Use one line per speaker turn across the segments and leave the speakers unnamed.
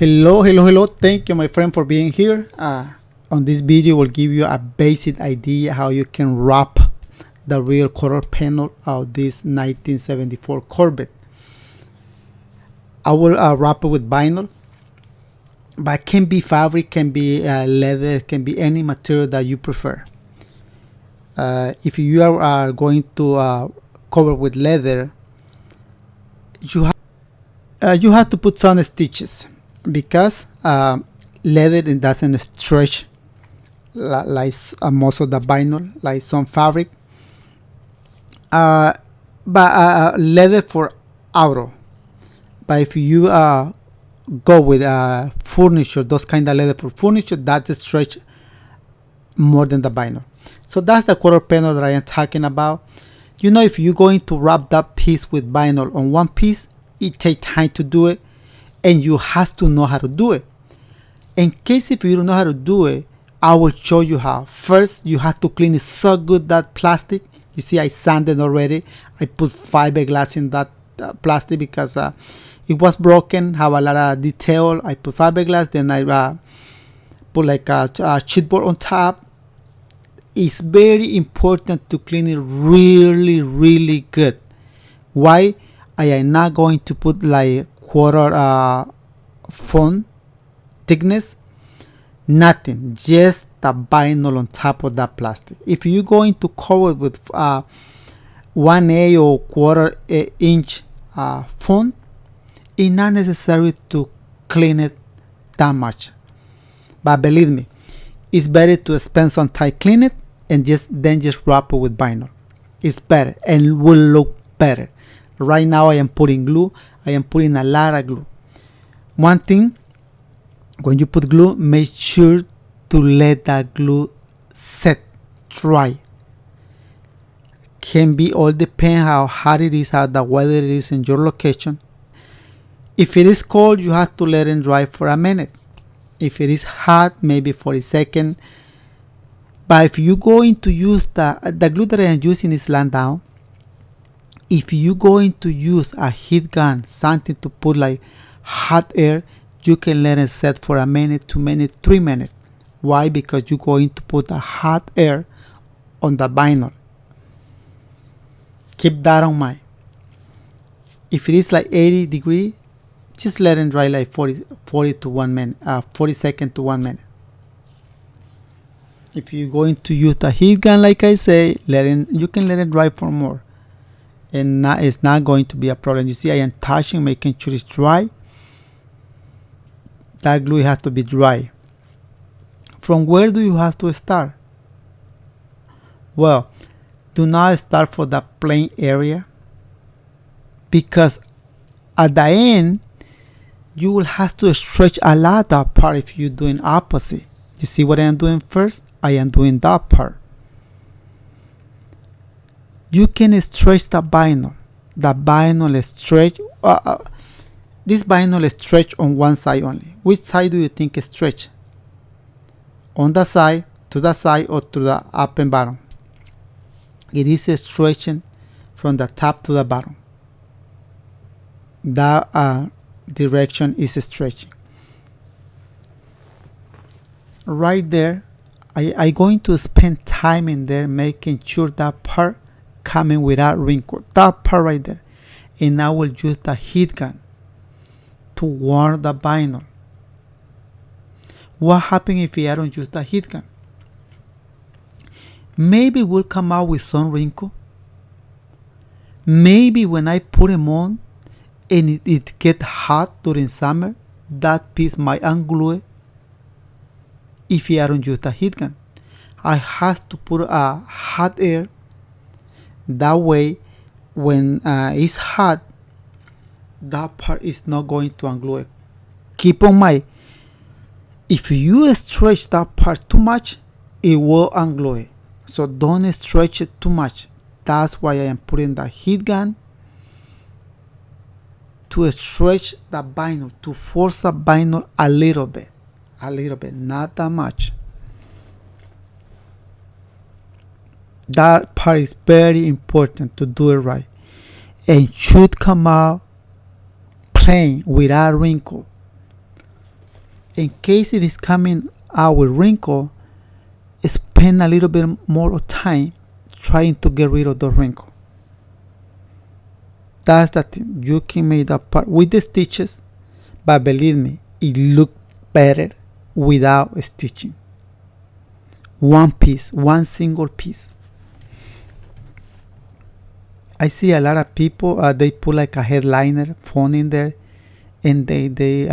Hello. Thank you, my friend, for being here. On this video, will give you a basic idea how you can wrap the rear quarter panel of this 1974 Corvette. I will wrap it with vinyl, but it can be fabric, can be leather, can be any material that you prefer. If you are going to cover with leather, you have to put some stitches because leather doesn't stretch like most of the vinyl, like some fabric. But leather for auto. But if you go with furniture, those kind of leather for furniture, that stretch more than the vinyl. So that's the quarter panel that I am talking about. You know, if you're going to wrap that piece with vinyl on one piece, it takes time to do it, and you have to know how to do it. In case if you don't know how to do it, I will show you how. First, you have to clean it so good, that plastic. You see, I sanded already. I put fiberglass in that plastic because it was broken, have a lot of detail. I put fiberglass, then I put like a chipboard on top. It's very important to clean it really good. Why? I am not going to put like quarter foam thickness, nothing, just the vinyl on top of that plastic. If you're going to cover it with 1/8 or quarter inch foam, it's not necessary to clean it that much. But believe me, it's better to spend some time clean it and just wrap it with vinyl. It's better and it will look better. Right now I am putting glue. I am putting a lot of glue. One thing, when you put glue, make sure to let that glue set, dry. Can be all depend how hot it is, how the weather it is in your location. If it is cold, you have to let it dry for a minute. If it is hot, maybe 40 seconds. But if you're going to use the glue that I am using is land down. If you're going to use a heat gun, something to put like hot air, you can let it set for a minute, 2 minutes, 3 minutes. Why? Because you're going to put a hot air on the vinyl. Keep that in mind. If it is like 80 degrees, just let it dry like 40 to 1 minute, 40 seconds to 1 minute. If you're going to use the heat gun, like I say, you can let it dry for more. And it's not going to be a problem. You see, I am touching, making sure it's dry. That glue has to be dry. From where do you have to start? Well, do not start for the plain area, because at the end you will have to stretch a lot that part if you're doing opposite. You see what I am doing first? I am doing that part. You can stretch the vinyl. The vinyl is stretch. This vinyl is stretch on one side only. Which side do you think is stretch? On the side, to the side, or to the up and bottom? It is stretching from the top to the bottom. That direction is stretching. Right there, I going to spend time in there making sure that part coming without wrinkle. That part right there. And I will use the heat gun to warm the vinyl. What happens if I don't use the heat gun? Maybe it will come out with some wrinkle. Maybe when I put them on and it get hot during summer, that piece might unglue it. If I don't use the heat gun, I have to put a hot air. That way, when it's hot, that part is not going to unglue it. Keep in mind, if you stretch that part too much, it will unglue it. So don't stretch it too much. That's why I am putting the heat gun to stretch the vinyl, to force the vinyl a little bit, not that much. That part is very important to do it right, and should come out plain without wrinkle. In case if it's coming out with wrinkle, spend a little bit more of time trying to get rid of the wrinkle. That's the thing. You can make that part with the stitches, but believe me, it looks better without stitching. One piece, one single piece. I see a lot of people, they put like a headliner phone in there, and they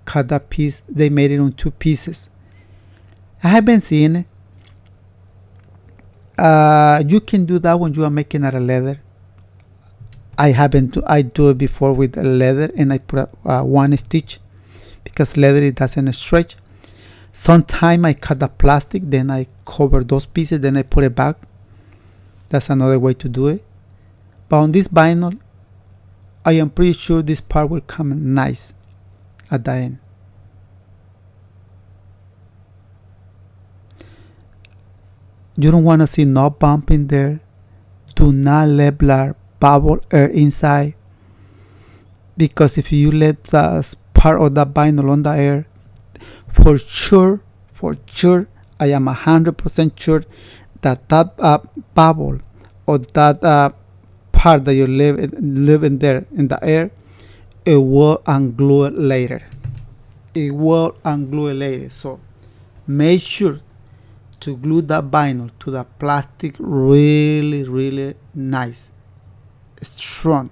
cut that piece. They made it on 2 pieces. I haven't seen it. You can do that when you are making out of leather. I do it before with leather, and I put one stitch because leather it doesn't stretch. Sometimes I cut the plastic, then I cover those pieces, then I put it back. That's another way to do it. But on this vinyl, I am pretty sure this part will come nice at the end. You don't want to see no bump in there. Do not let bubble air inside, because if you let part of the vinyl on the air, for sure, I am 100% sure that bubble or that part that you live in there in the air, it will unglue it later. So make sure to glue that vinyl to the plastic really nice, strong.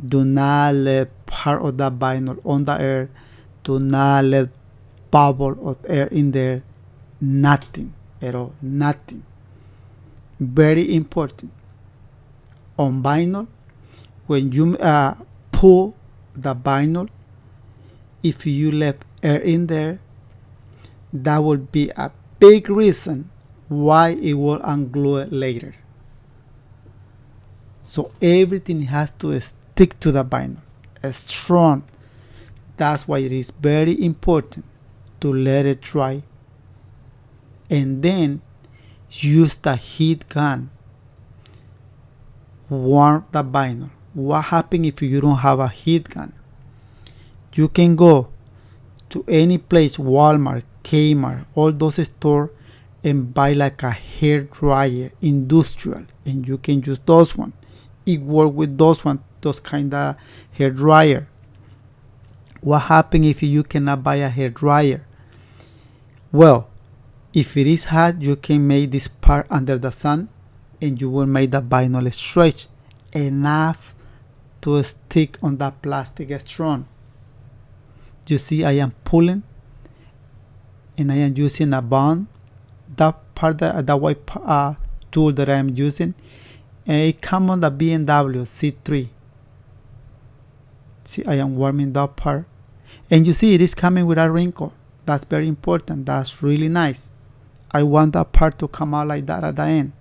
Do not let part of the vinyl on the air. Do not let bubble of air in there. Nothing at all. Nothing. Very important. On vinyl, when you pull the vinyl, if you left air in there, that will be a big reason why it will unglue it later. So everything has to stick to the vinyl, strong. That's why it is very important to let it dry, and then use the heat gun. Warm the vinyl. What happens if you don't have a heat gun? You can go to any place, Walmart, Kmart, all those stores, and buy like a hair dryer, industrial, and you can use those one. It work with those kind of hair dryer. What happens if you cannot buy a hair dryer? Well, if it is hot, you can make this part under the sun, and you will make the vinyl stretch enough to stick on the plastic strong. You see, I am pulling, and I am using a bond. That part, the white tool that I am using, and it comes on the BMW C3. See, I am warming that part, and you see it is coming with a wrinkle. That's very important. That's really nice. I want that part to come out like that at the end.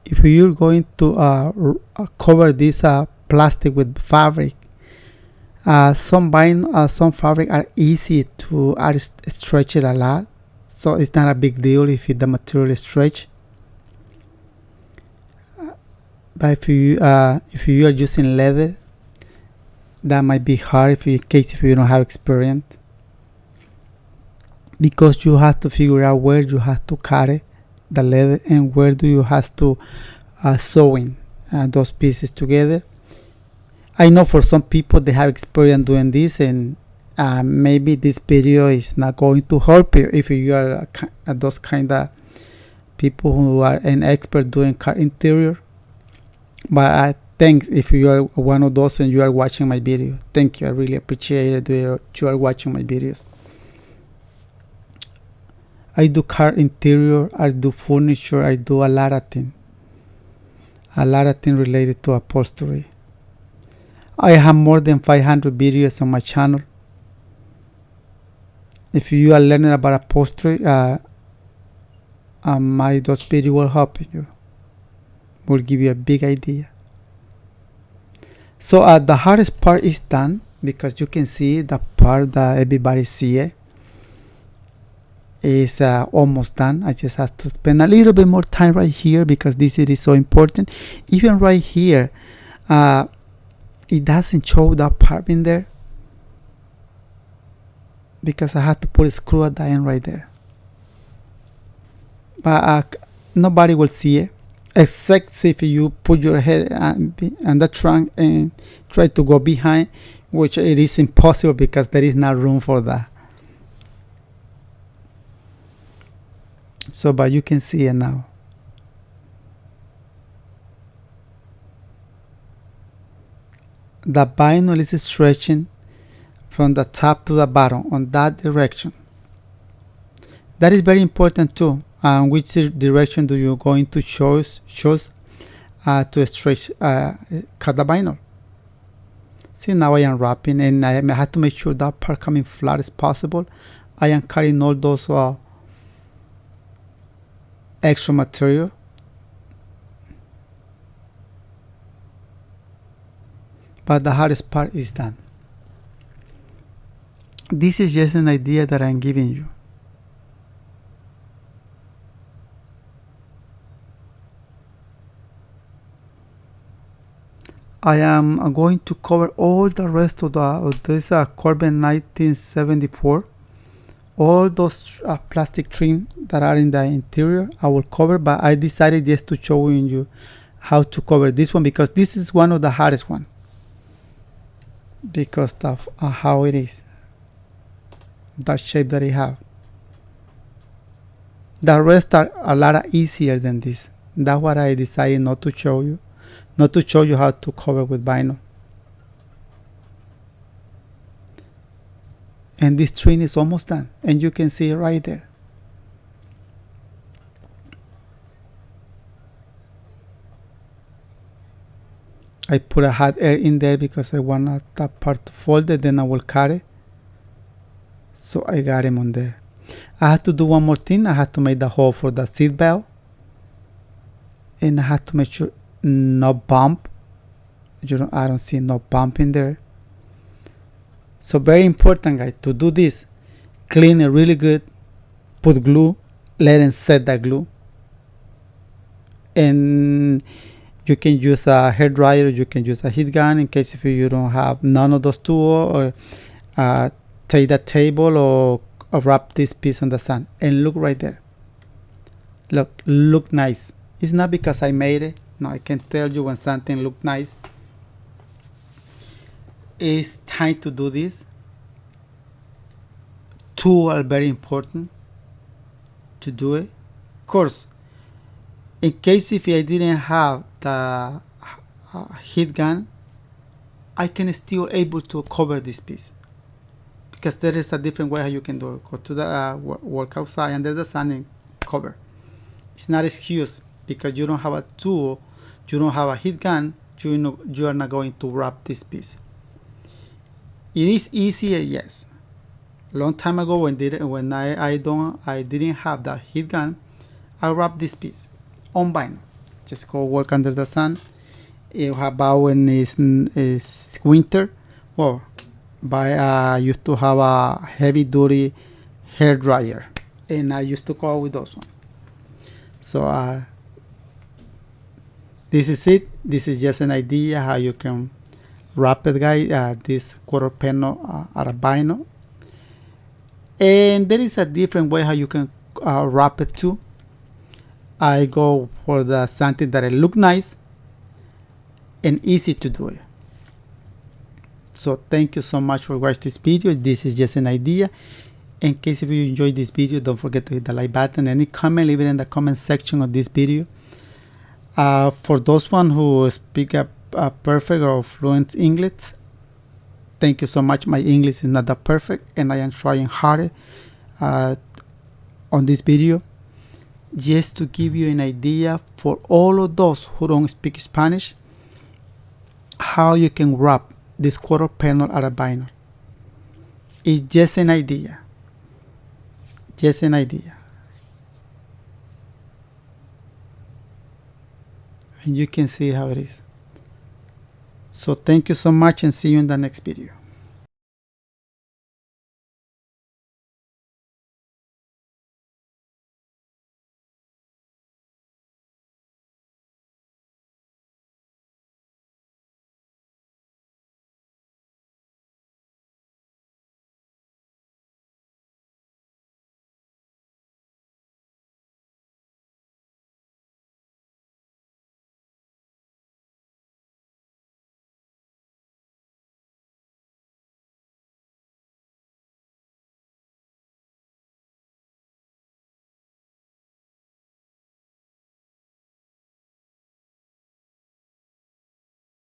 If you're going to cover this plastic with fabric, some fabric are easy to stretch it a lot, so it's not a big deal if the material is stretched. But if you are using leather, that might be hard in case if you don't have experience, because you have to figure out where you have to cut it, the leather, and where do you have to sewing those pieces together. I know for some people they have experience doing this, and maybe this video is not going to help you if you are those kind of people who are an expert doing car interior. But I think if you are one of those and you are watching my video, thank you. I really appreciate it that you are watching my videos. I do car interior, I do furniture, I do a lot of things related to upholstery. I have more than 500 videos on my channel. If you are learning about upholstery, those videos will help you, will give you a big idea. So the hardest part is done, because you can see the part that everybody see it. is almost done. I just have to spend a little bit more time right here because this is so important. Even right here, it doesn't show that part in there because I have to put a screw at the end right there. But nobody will see it, except if you put your head on the trunk and try to go behind, which it is impossible because there is not room for that. So, but you can see it now. The vinyl is stretching from the top to the bottom on that direction. That is very important too. Which direction do you going to choose to stretch cut the vinyl? See, now I am wrapping, and I have to make sure that part coming flat as possible. I am cutting all those extra material. But the hardest part is done. This is just an idea that I'm giving you. I am going to cover all the rest of this Corvette 1974. All those plastic trim that are in the interior I will cover, but I decided just to show you how to cover this one because this is one of the hardest one because of how it is, that shape that it have. The rest are a lot easier than this. That's what I decided not to show you how to cover with vinyl. And this trim is almost done, and you can see it right there. I put a hot air in there because I want that part to fold it, then I will cut it. So I got him on there. I had to do one more thing. I had to make the hole for the seat belt, and I had to make sure no bump. I don't see no bump in there. So very important, guys, to do this. Clean it really good. Put glue. Let it set that glue. And you can use a hair dryer. You can use a heat gun in case if you don't have none of those tools. Or take that table or wrap this piece in the sun. And look right there. Look nice. It's not because I made it. No, I can tell you when something look nice. It's time to do this. Tools are very important to do it. Of course, in case if I didn't have the heat gun, I can still able to cover this piece because there is a different way how you can do it. Go to the work outside under the sun and cover. It's not excuse because you don't have a tool, you don't have a heat gun, you are not going to wrap this piece. It is easier, yes. Long time ago when I didn't have the heat gun, I wrapped this piece on vinyl. Just go work under the sun. About when it's winter, well, I used to have a heavy duty hair dryer, and I used to go with those one. So this is it. This is just an idea how you can wrap it, guys. This quarter panel out of vinyl, and there is a different way how you can wrap it too. I go for the something that it look nice and easy to do it. So thank you so much for watching this video. This is just an idea. In case if you enjoyed this video, don't forget to hit the like button. Any comment, leave it in the comment section of this video. For those one who speak a perfect or fluent English, thank you so much. My English is not that perfect, and I am trying hard on this video just to give you an idea for all of those who don't speak Spanish, how you can wrap this quarter panel out of vinyl. It's just an idea. Just an idea. And you can see how it is. So thank you so much, and see you in the next video.